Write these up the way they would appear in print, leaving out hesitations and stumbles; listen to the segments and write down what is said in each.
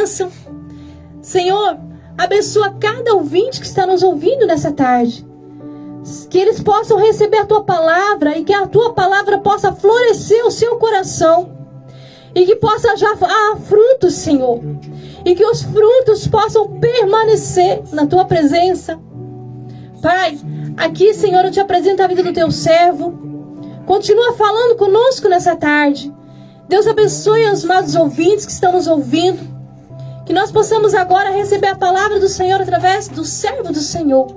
bênção. Senhor, abençoa cada ouvinte que está nos ouvindo nessa tarde. Que eles possam receber a Tua palavra e que a Tua palavra possa florescer o seu coração. E que possa já dar frutos, Senhor. E que os frutos possam permanecer na Tua presença. Pai, aqui, Senhor, eu te apresento a vida do Teu servo. Continua falando conosco nessa tarde. Deus abençoe os amados ouvintes que estão nos ouvindo. Que nós possamos agora receber a palavra do Senhor através do servo do Senhor,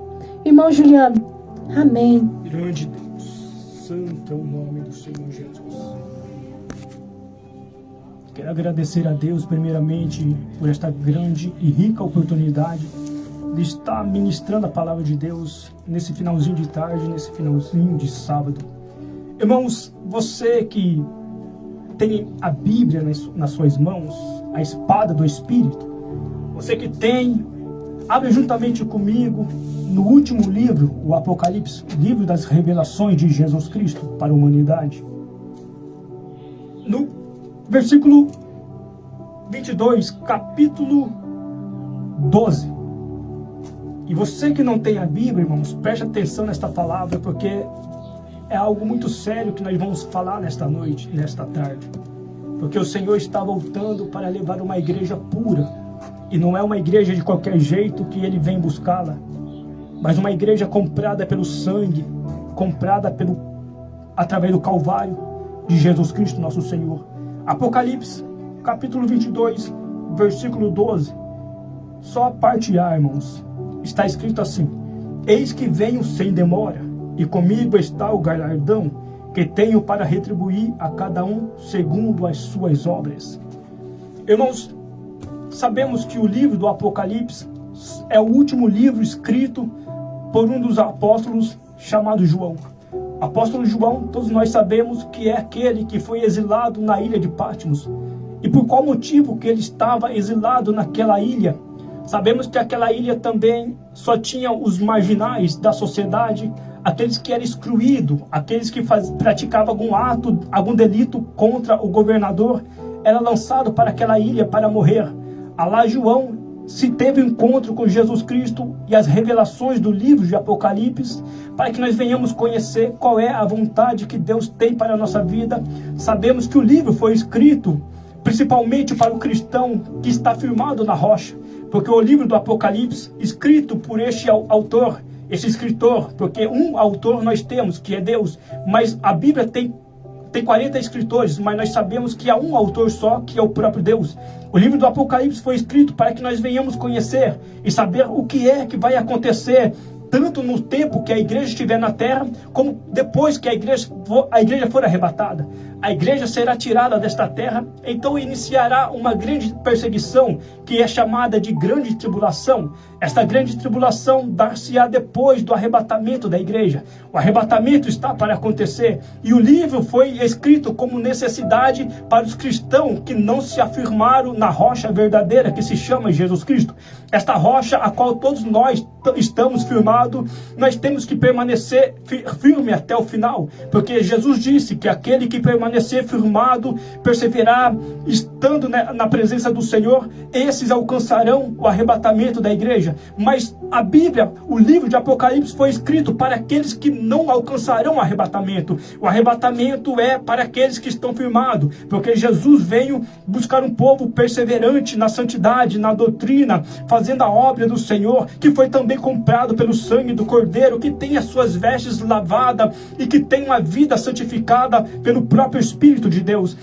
irmão Juliano. Amém. Grande Deus, santo é o nome do Senhor Jesus. Quero agradecer a Deus primeiramente por esta grande e rica oportunidade de estar ministrando a palavra de Deus nesse finalzinho de tarde, nesse finalzinho de sábado. Irmãos, você que tem a Bíblia nas suas mãos, a espada do Espírito, você que tem, abre juntamente comigo no último livro, o Apocalipse, o livro das revelações de Jesus Cristo para a humanidade. No versículo 22, capítulo 12. E você que não tem a Bíblia, irmãos, preste atenção nesta palavra, porque é algo muito sério que nós vamos falar nesta noite, nesta tarde. Porque o Senhor está voltando para levar uma igreja pura. E não é uma igreja de qualquer jeito que Ele vem buscá-la, mas uma igreja comprada pelo sangue, comprada através do Calvário de Jesus Cristo, nosso Senhor. Apocalipse, capítulo 22, versículo 12. Só a parte A, irmãos. Está escrito assim: eis que venho sem demora, e comigo está o galardão que tenho para retribuir a cada um segundo as suas obras. Irmãos, sabemos que o livro do Apocalipse é o último livro escrito por um dos apóstolos chamado João. Apóstolo João, todos nós sabemos que é aquele que foi exilado na ilha de Patmos. E por qual motivo que ele estava exilado naquela ilha? Sabemos que aquela ilha também só tinha os marginais da sociedade, aqueles que eram excluídos, aqueles que praticavam algum delito contra o governador, era lançado para aquela ilha para morrer. Lá João se teve um encontro com Jesus Cristo e as revelações do livro de Apocalipse, para que nós venhamos conhecer qual é a vontade que Deus tem para a nossa vida. Sabemos que o livro foi escrito principalmente para o cristão que está firmado na rocha, porque o livro do Apocalipse, escrito por este autor, este escritor, porque um autor nós temos, que é Deus, mas a Bíblia tem 40 escritores, mas nós sabemos que há um autor só, que é o próprio Deus. O livro do Apocalipse foi escrito para que nós venhamos conhecer e saber o que é que vai acontecer, tanto no tempo que a igreja estiver na terra, como depois que a igreja for arrebatada. A igreja será tirada desta terra, então iniciará uma grande perseguição, que é chamada de grande tribulação. Esta grande tribulação dar-se-á depois do arrebatamento da igreja. O arrebatamento está para acontecer, e o livro foi escrito como necessidade para os cristãos que não se afirmaram na rocha verdadeira, que se chama Jesus Cristo. Esta rocha a qual todos nós estamos firmados, nós temos que permanecer firme até o final, porque Jesus disse que aquele que permanecer firmado, perseverar, estando na presença do Senhor, esses alcançarão o arrebatamento da igreja. Mas a Bíblia, o livro de Apocalipse, foi escrito para aqueles que não alcançarão o arrebatamento. O arrebatamento é para aqueles que estão firmados, porque Jesus veio buscar um povo perseverante na santidade, na doutrina, fazendo a obra do Senhor, que foi também comprado pelo sangue do Cordeiro, que tem as suas vestes lavadas e que tem uma vida santificada pelo próprio Espírito de Deus.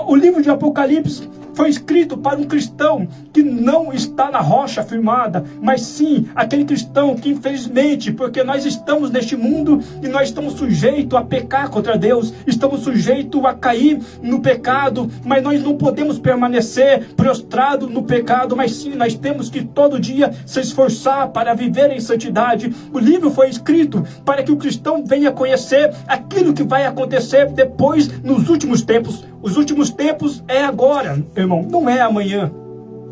O livro de Apocalipse foi escrito para um cristão que não está na rocha firmada, mas sim aquele cristão que, infelizmente, porque nós estamos neste mundo e nós estamos sujeitos a pecar contra Deus, estamos sujeitos a cair no pecado, mas nós não podemos permanecer prostrado no pecado, mas sim nós temos que todo dia se esforçar para viver em santidade. O livro foi escrito para que o cristão venha conhecer aquilo que vai acontecer depois, nos últimos tempos. Os últimos tempos é agora, irmão, não é amanhã.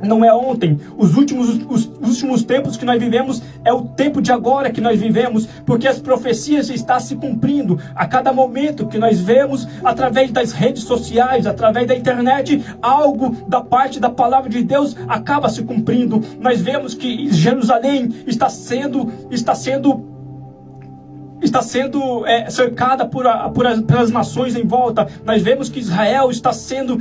não é ontem. Os últimos tempos que nós vivemos é o tempo de agora que nós vivemos, porque as profecias estão se cumprindo a cada momento que nós vemos através das redes sociais, através da internet. Algo da parte da palavra de Deus acaba se cumprindo. Nós vemos que Jerusalém está sendo cercada pelas nações em volta. Nós vemos que Israel está sendo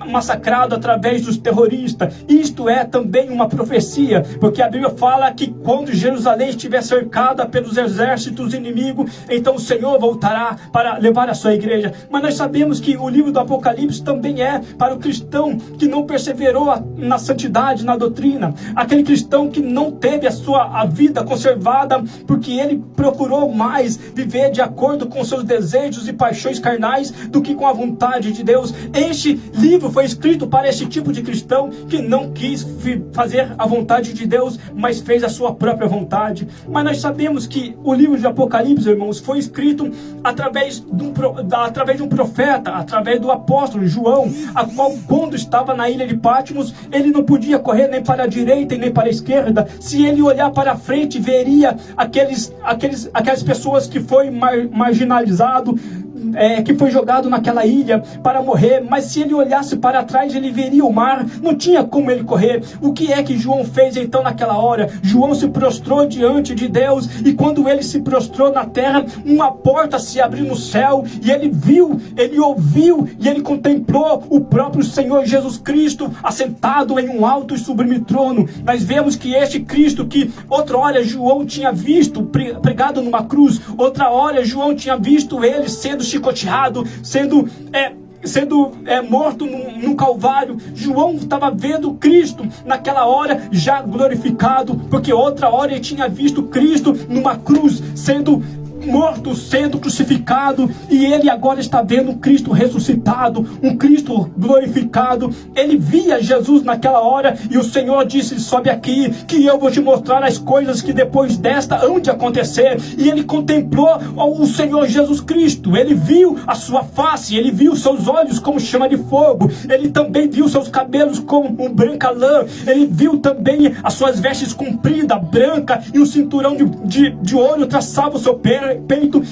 massacrado através dos terroristas. Isto é também uma profecia, porque a Bíblia fala que quando Jerusalém estiver cercada pelos exércitos inimigos, então o Senhor voltará para levar a sua igreja. Mas nós sabemos que o livro do Apocalipse também é para o cristão que não perseverou na santidade, na doutrina, aquele cristão que não teve a vida conservada, porque ele procurou mais viver de acordo com seus desejos e paixões carnais do que com a vontade de Deus. Este livro foi escrito para esse tipo de cristão que não quis fazer a vontade de Deus, mas fez a sua própria vontade. Mas nós sabemos que o livro de Apocalipse, irmãos, foi escrito através de um profeta, através do apóstolo João, a qual, quando estava na ilha de Patmos, ele não podia correr nem para a direita e nem para a esquerda. Se ele olhar para frente, veria aquelas pessoas que foi marginalizado, que foi jogado naquela ilha para morrer. Mas se ele olhasse para trás, ele veria o mar, não tinha como ele correr. O que é que João fez então naquela hora? João se prostrou diante de Deus, e quando ele se prostrou na terra, uma porta se abriu no céu, e ele viu, ele ouviu, e ele contemplou o próprio Senhor Jesus Cristo assentado em um alto e sublime trono. Nós vemos que este Cristo, que outra hora João tinha visto pregado numa cruz, outra hora João tinha visto ele sendo chicoteado, sendo morto no Calvário. João estava vendo Cristo naquela hora já glorificado, porque outra hora ele tinha visto Cristo numa cruz sendo morto, sendo crucificado, e ele agora está vendo um Cristo ressuscitado, um Cristo glorificado. Ele via Jesus naquela hora, e o Senhor disse: sobe aqui, que eu vou te mostrar as coisas que depois desta hão de acontecer. E ele contemplou o Senhor Jesus Cristo, ele viu a sua face, ele viu seus olhos como chama de fogo, ele também viu seus cabelos como um branca lã, ele viu também as suas vestes compridas, branca, e um cinturão de ouro traçava o seu peito.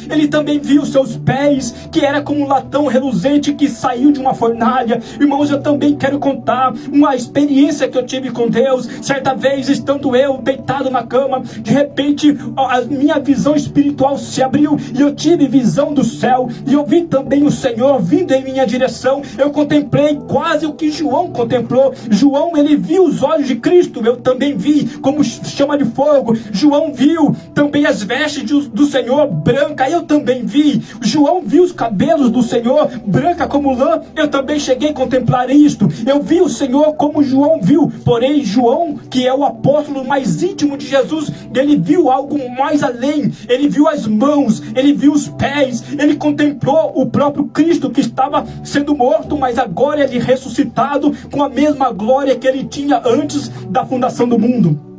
Ele também viu seus pés, que era como um latão reluzente que saiu de uma fornalha. Irmãos, eu também quero contar uma experiência que eu tive com Deus. Certa vez, estando eu deitado na cama, de repente a minha visão espiritual se abriu, e eu tive visão do céu, e eu vi também o Senhor vindo em minha direção. Eu contemplei quase o que João contemplou. João, ele viu os olhos de Cristo, eu também vi como chama de fogo. João viu também as vestes do Senhor branca, eu também vi. João viu os cabelos do Senhor branca como lã, eu também cheguei a contemplar isto. Eu vi o Senhor como João viu. Porém, João, que é o apóstolo mais íntimo de Jesus, ele viu algo mais além. Ele viu as mãos, ele viu os pés, ele contemplou o próprio Cristo que estava sendo morto, mas agora ele ressuscitado com a mesma glória que ele tinha antes da fundação do mundo.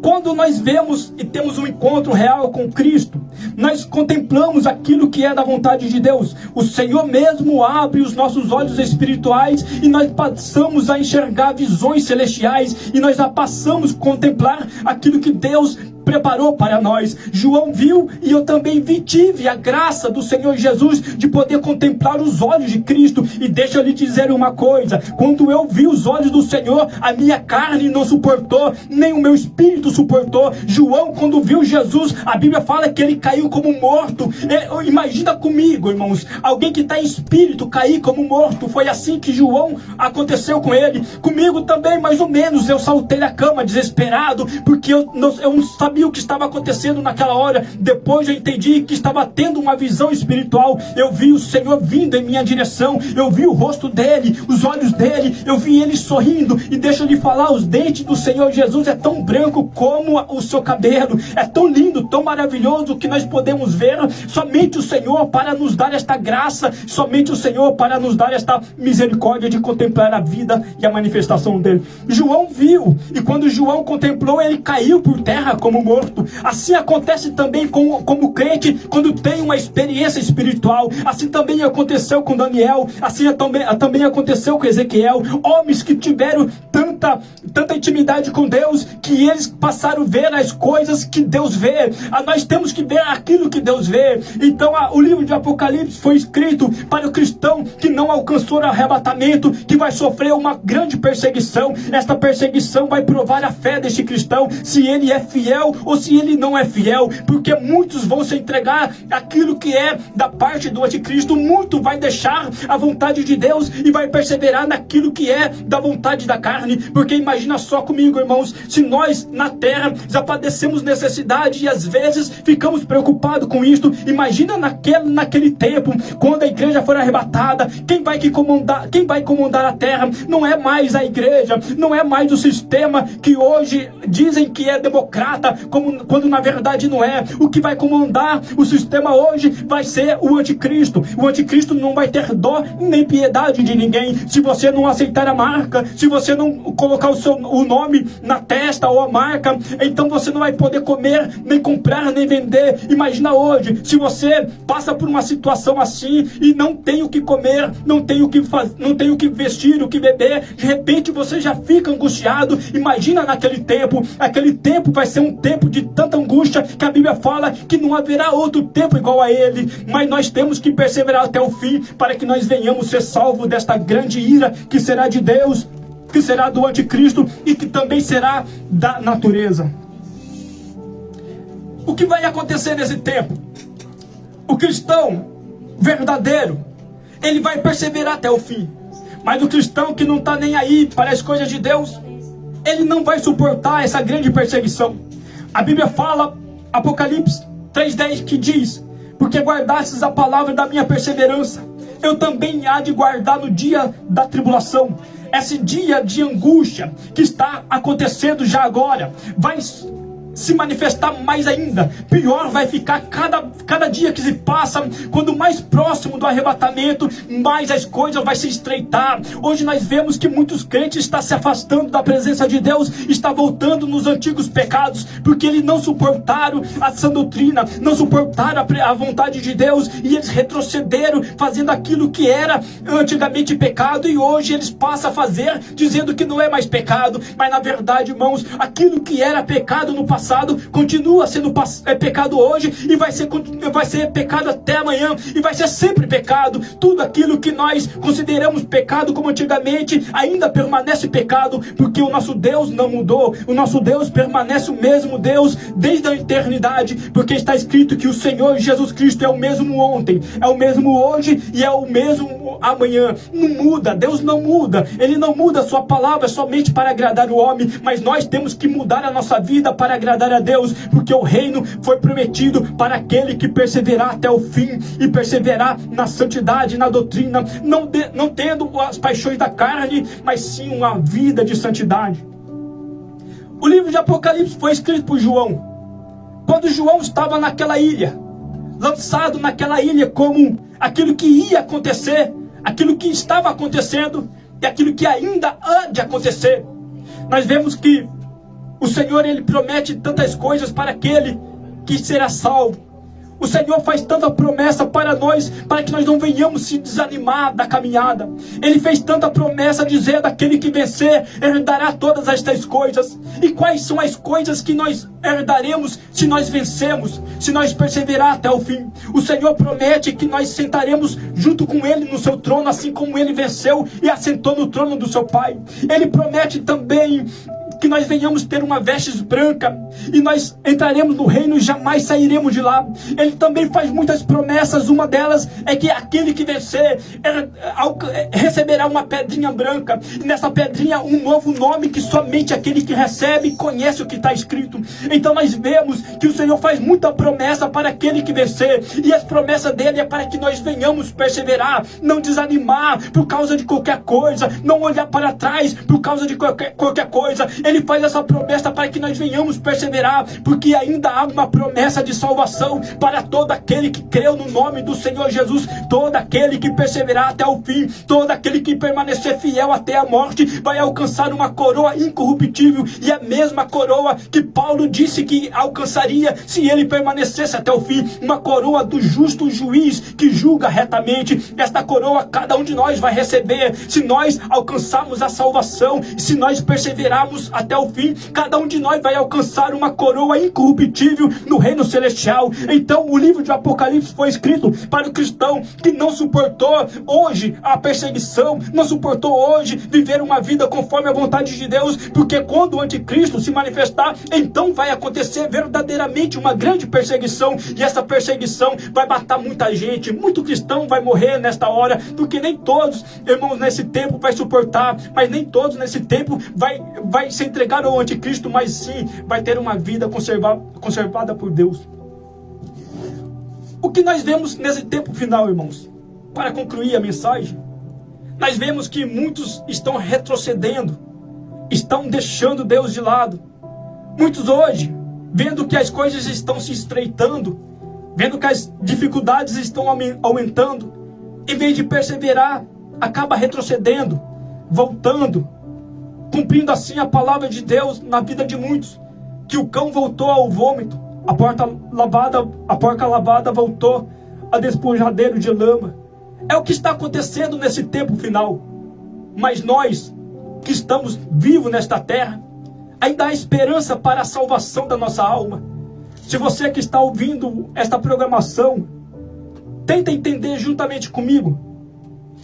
Quando nós vemos e temos um encontro real com Cristo, nós contemplamos aquilo que é da vontade de Deus. O Senhor mesmo abre os nossos olhos espirituais, e nós passamos a enxergar visões celestiais, e nós já passamos a contemplar aquilo que Deus preparou para nós. João viu, e eu também tive a graça do Senhor Jesus de poder contemplar os olhos de Cristo. E deixa eu lhe dizer uma coisa: quando eu vi os olhos do Senhor, a minha carne não suportou, nem o meu espírito suportou. João, quando viu Jesus, a Bíblia fala que ele caiu como morto. Imagina comigo, irmãos, alguém que está em espírito cair como morto. Foi assim que João aconteceu com ele. Comigo também, mais ou menos. Eu saltei da cama desesperado, porque eu não sabia o que estava acontecendo naquela hora. Depois eu entendi que estava tendo uma visão espiritual. Eu vi o Senhor vindo em minha direção, eu vi o rosto dele, os olhos dele, eu vi ele sorrindo. E deixa eu lhe falar, os dentes do Senhor Jesus é tão branco como o seu cabelo, é tão lindo, tão maravilhoso, que nós podemos ver. Somente o Senhor para nos dar esta graça, somente o Senhor para nos dar esta misericórdia de contemplar a vida e a manifestação dele. João viu, e quando João contemplou, ele caiu por terra como morto. Assim acontece também como crente quando tem uma experiência espiritual. Assim também aconteceu com Daniel, assim também aconteceu com Ezequiel, homens que tiveram tanta intimidade com Deus, que eles passaram a ver as coisas que Deus vê. Nós temos que ver aquilo que Deus vê. Então o livro de Apocalipse foi escrito para o cristão que não alcançou o arrebatamento, que vai sofrer uma grande perseguição. Esta perseguição vai provar a fé deste cristão, se ele é fiel ou se ele não é fiel, porque muitos vão se entregar aquilo que é da parte do anticristo, muito vai deixar a vontade de Deus e vai perseverar naquilo que é da vontade da carne. Porque imagina só comigo, irmãos, se nós na terra já padecemos necessidade e às vezes ficamos preocupados com isto, imagina naquele tempo, quando a igreja for arrebatada, quem vai comandar a terra? Não é mais a igreja, não é mais o sistema que hoje dizem que é democrata, quando na verdade não é. O que vai comandar o sistema hoje vai ser o anticristo. O anticristo não vai ter dó nem piedade de ninguém. Se você não aceitar a marca, se você não colocar o nome na testa ou a marca, então você não vai poder comer, nem comprar, nem vender. Imagina hoje, se você passa por uma situação assim e não tem o que comer, não tem o que que vestir, o que beber, de repente você já fica angustiado. Imagina naquele tempo. Aquele tempo vai ser um tempo de tanta angústia que a Bíblia fala que não haverá outro tempo igual a ele. Mas nós temos que perseverar até o fim para que nós venhamos ser salvos desta grande ira que será de Deus, que será do anticristo e que também será da natureza. O que vai acontecer nesse tempo? O cristão verdadeiro, ele vai perseverar até o fim. Mas o cristão que não está nem aí para as coisas de Deus, ele não vai suportar essa grande perseguição. A Bíblia fala, Apocalipse 3:10, que diz: porque guardastes a palavra da minha perseverança, eu também há de guardar no dia da tribulação. Esse dia de angústia que está acontecendo já agora vai se manifestar mais ainda. Pior vai ficar cada dia que se passa. Quando mais próximo do arrebatamento, mais as coisas vai se estreitar. Hoje nós vemos que muitos crentes estão se afastando da presença de Deus, está voltando nos antigos pecados, porque eles não suportaram a sã doutrina, não suportaram a vontade de Deus, e eles retrocederam fazendo aquilo que era antigamente pecado, e hoje eles passam a fazer dizendo que não é mais pecado. Mas na verdade, irmãos, aquilo que era pecado no passado continua sendo pecado hoje, e vai ser pecado até amanhã, e vai ser sempre pecado. Tudo aquilo que nós consideramos pecado como antigamente ainda permanece pecado, porque o nosso Deus não mudou. O nosso Deus permanece o mesmo Deus desde a eternidade, porque está escrito que o Senhor Jesus Cristo é o mesmo ontem, é o mesmo hoje e é o mesmo amanhã. Não muda, Deus não muda. Ele não muda a sua palavra somente para agradar o homem, mas nós temos que mudar a nossa vida para agradar a Deus, porque o reino foi prometido para aquele que perseverar até o fim, e perseverar na santidade, na doutrina, não tendo as paixões da carne, mas sim uma vida de santidade. O livro de Apocalipse foi escrito por João, quando João estava naquela ilha, lançado naquela ilha como aquilo que ia acontecer, aquilo que estava acontecendo e aquilo que ainda há de acontecer. Nós vemos que o Senhor, Ele promete tantas coisas para aquele que será salvo. O Senhor faz tanta promessa para nós, para que nós não venhamos se desanimar da caminhada. Ele fez tanta promessa dizendo: aquele que vencer herdará todas estas coisas. E quais são as coisas que nós herdaremos se nós vencemos, se nós perseverar até o fim? O Senhor promete que nós sentaremos junto com Ele no seu trono, assim como Ele venceu e assentou no trono do seu Pai. Ele promete também que nós venhamos ter uma vestes branca, e nós entraremos no reino e jamais sairemos de lá. Ele também faz muitas promessas. Uma delas é que aquele que vencer receberá uma pedrinha branca, e nessa pedrinha um novo nome que somente aquele que recebe conhece o que está escrito. Então nós vemos que o Senhor faz muita promessa para aquele que vencer, e as promessas dele é para que nós venhamos perseverar, não desanimar por causa de qualquer coisa, não olhar para trás por causa de qualquer coisa. Ele faz essa promessa para que nós venhamos perseverar, porque ainda há uma promessa de salvação para todo aquele que creu no nome do Senhor Jesus. Todo aquele que perseverar até o fim, todo aquele que permanecer fiel até a morte, vai alcançar uma coroa incorruptível, e a mesma coroa que Paulo disse que alcançaria se ele permanecesse até o fim, uma coroa do justo juiz que julga retamente. Esta coroa cada um de nós vai receber se nós alcançarmos a salvação, se nós perseverarmos até o fim. Cada um de nós vai alcançar uma coroa incorruptível no reino celestial. Então o livro de Apocalipse foi escrito para o cristão que não suportou hoje a perseguição, não suportou hoje viver uma vida conforme a vontade de Deus, porque quando o anticristo se manifestar, então vai acontecer verdadeiramente uma grande perseguição, e essa perseguição vai matar muita gente, muito cristão vai morrer nesta hora, porque nem todos, irmãos, nesse tempo vai suportar, mas nem todos nesse tempo vai se entregar ao anticristo, mas sim vai ter uma vida conservada por Deus. O que nós vemos nesse tempo final, irmãos, para concluir a mensagem, nós vemos que muitos estão retrocedendo, estão deixando Deus de lado. Muitos hoje, vendo que as coisas estão se estreitando, vendo que as dificuldades estão aumentando, em vez de perseverar, acaba retrocedendo, voltando, cumprindo assim a palavra de Deus na vida de muitos, que o cão voltou ao vômito, a porca lavada voltou a despojadeiro de lama. É o que está acontecendo nesse tempo final. Mas nós, que estamos vivos nesta terra, ainda há esperança para a salvação da nossa alma. Se você que está ouvindo esta programação, tenta entender juntamente comigo,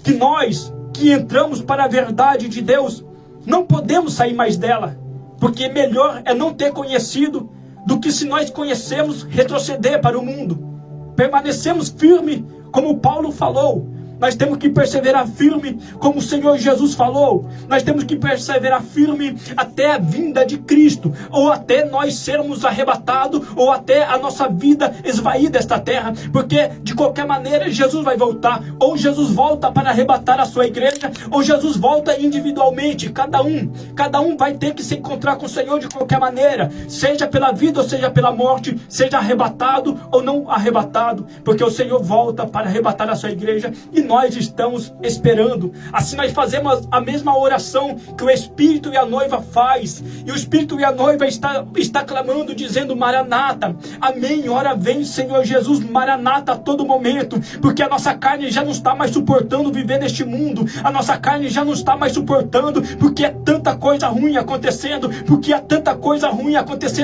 que nós que entramos para a verdade de Deus, não podemos sair mais dela, porque melhor é não ter conhecido, do que se nós conhecemos, retroceder para o mundo. Permanecemos firmes, como Paulo falou. Nós temos que perseverar firme, como o Senhor Jesus falou. Nós temos que perseverar firme até a vinda de Cristo, ou até nós sermos arrebatados, ou até a nossa vida esvair desta terra, porque de qualquer maneira Jesus vai voltar. Ou Jesus volta para arrebatar a sua igreja, ou Jesus volta individualmente. Cada um vai ter que se encontrar com o Senhor de qualquer maneira, seja pela vida ou seja pela morte, seja arrebatado ou não arrebatado, porque o Senhor volta para arrebatar a sua igreja, e nós estamos esperando. Assim nós fazemos a mesma oração que o Espírito e a noiva faz, e o Espírito e a noiva está clamando, dizendo: Maranata, amém, ora vem Senhor Jesus, Maranata a todo momento, porque a nossa carne já não está mais suportando viver neste mundo, a nossa carne já não está mais suportando, porque é tanta coisa ruim acontecendo,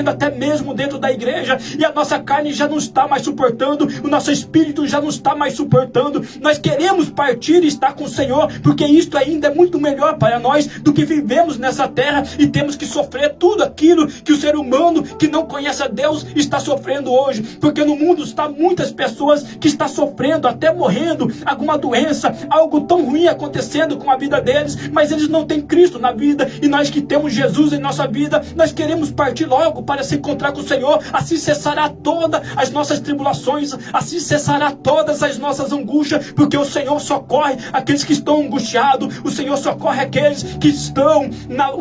até mesmo dentro da igreja, e a nossa carne já não está mais suportando, o nosso espírito já não está mais suportando. Nós queremos partir e estar com o Senhor, porque isto ainda é muito melhor para nós do que vivemos nessa terra e temos que sofrer tudo aquilo que o ser humano que não conhece a Deus está sofrendo hoje, porque no mundo está muitas pessoas que estão sofrendo, até morrendo, alguma doença, algo tão ruim acontecendo com a vida deles, mas eles não têm Cristo na vida, e nós que temos Jesus em nossa vida, nós queremos partir logo para se encontrar com o Senhor. Assim cessará todas as nossas tribulações, assim cessará todas as nossas angústias, porque o Senhor socorre aqueles que estão angustiados, o Senhor socorre aqueles que estão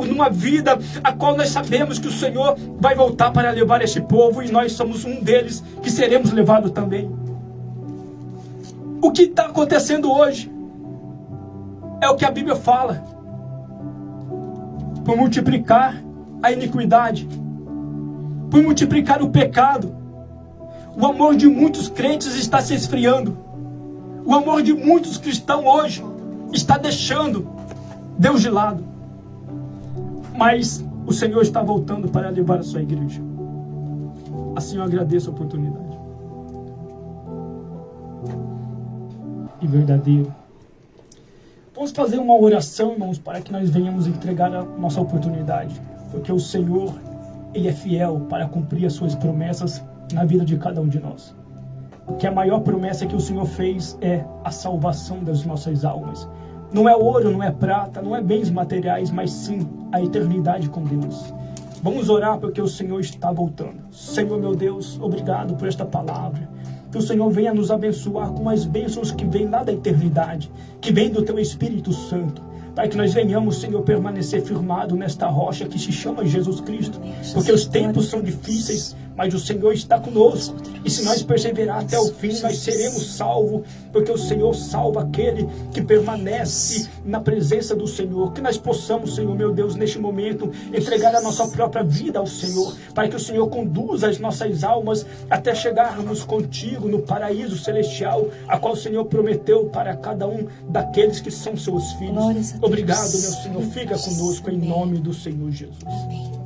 numa vida a qual nós sabemos que o Senhor vai voltar para levar esse povo, e nós somos um deles que seremos levados também. O que está acontecendo hoje é o que a Bíblia fala: por multiplicar a iniquidade, por multiplicar o pecado, o amor de muitos crentes está se esfriando. O amor de muitos cristãos hoje está deixando Deus de lado. Mas o Senhor está voltando para levar a sua igreja. Assim eu agradeço a oportunidade. E verdadeiro. Vamos fazer uma oração, irmãos, para que nós venhamos entregar a nossa oportunidade. Porque o Senhor, Ele é fiel para cumprir as suas promessas na vida de cada um de nós. Que a maior promessa que o Senhor fez é a salvação das nossas almas. Não é ouro, não é prata, não é bens materiais, mas sim a eternidade com Deus. Vamos orar porque o Senhor está voltando. Senhor meu Deus, obrigado por esta palavra. Que o Senhor venha nos abençoar com as bênçãos que vêm lá da eternidade, que vêm do Teu Espírito Santo, Pai, que nós venhamos, Senhor, permanecer firmado nesta rocha que se chama Jesus Cristo, porque os tempos são difíceis, mas o Senhor está conosco, e se nós perseverar até o fim, nós seremos salvos, porque o Senhor salva aquele que permanece na presença do Senhor. Que nós possamos, Senhor, meu Deus, neste momento, entregar a nossa própria vida ao Senhor, para que o Senhor conduza as nossas almas até chegarmos contigo no paraíso celestial, a qual o Senhor prometeu para cada um daqueles que são seus filhos. Obrigado, meu Senhor, fica conosco em nome do Senhor Jesus.